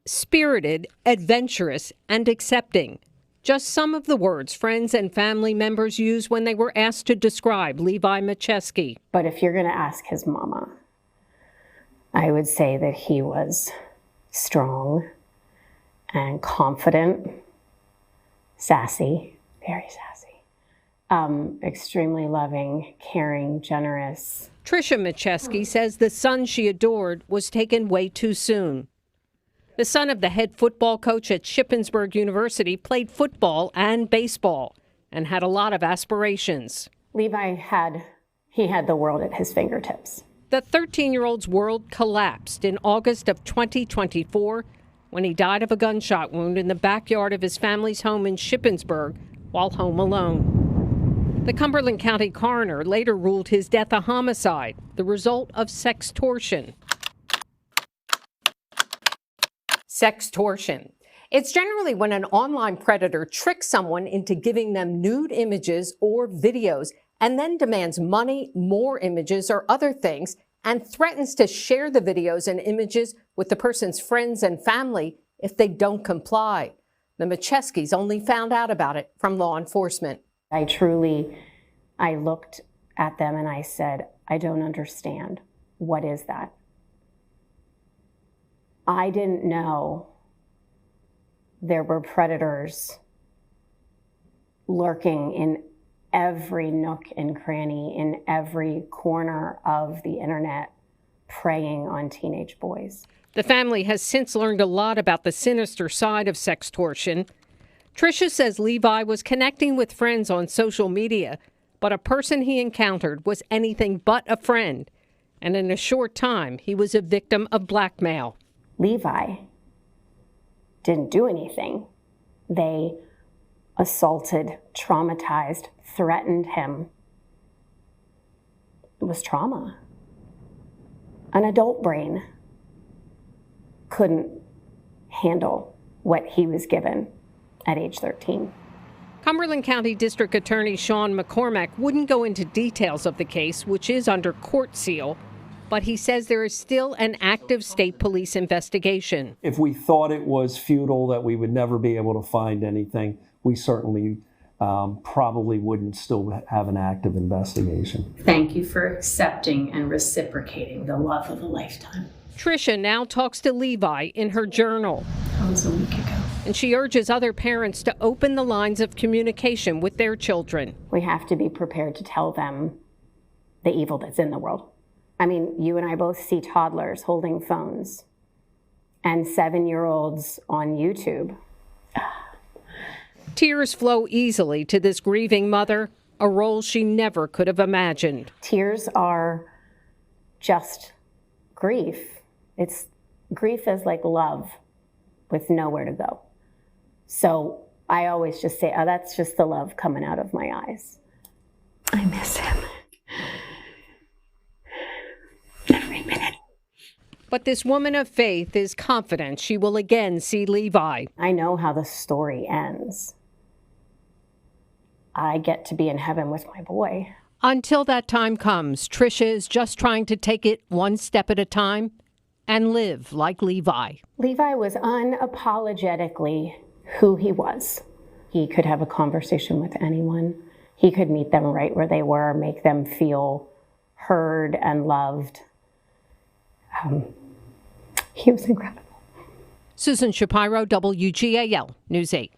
spirited, adventurous, and accepting. Just some of the words friends and family members used when they were asked to describe Levi Macheski. But if you're going to ask his mama, I would say that he was strong and confident, sassy, very sassy, extremely loving, caring, generous. Tricia Macheski says the son she adored was taken way too soon. The son of the head football coach at Shippensburg University played football and baseball and had a lot of aspirations. Levi had the world at his fingertips. The 13-year-old's world collapsed in August of 2024 when he died of a gunshot wound in the backyard of his family's home in Shippensburg while home alone. The Cumberland County coroner later ruled his death a homicide, the result of sextortion. Sextortion. It's generally when an online predator tricks someone into giving them nude images or videos and then demands money, more images, or other things, and threatens to share the videos and images with the person's friends and family if they don't comply. The Macheskis only found out about it from law enforcement. I looked at them and I said, I don't understand. What is that? I didn't know there were predators lurking in every nook and cranny, in every corner of the internet, preying on teenage boys. The family has since learned a lot about the sinister side of sextortion. Tricia says Levi was connecting with friends on social media, but a person he encountered was anything but a friend. And in a short time, he was a victim of blackmail. Levi didn't do anything. They assaulted, traumatized, threatened him. It was trauma. An adult brain couldn't handle what he was given at age 13. Cumberland County District Attorney Sean McCormack wouldn't go into details of the case, which is under court seal, but he says there is still an active state police investigation. If we thought it was futile, that we would never be able to find anything, we certainly probably wouldn't still have an active investigation. Thank you for accepting and reciprocating the love of a lifetime. Tricia now talks to Levi in her journal. That was a week ago. And she urges other parents to open the lines of communication with their children. We have to be prepared to tell them the evil that's in the world. I mean, you and I both see toddlers holding phones and 7-year-olds on YouTube. Tears flow easily to this grieving mother, a role she never could have imagined. Tears are just grief. Grief is like love with nowhere to go. So I always just say, oh, that's just the love coming out of my eyes. I miss him. Every minute. But this woman of faith is confident she will again see Levi. I know how the story ends. I get to be in heaven with my boy. Until that time comes, Tricia is just trying to take it one step at a time and live like Levi. Levi was unapologetically who he was. He could have a conversation with anyone. He could meet them right where they were, make them feel heard and loved. He was incredible. Susan Shapiro, WGAL News 8.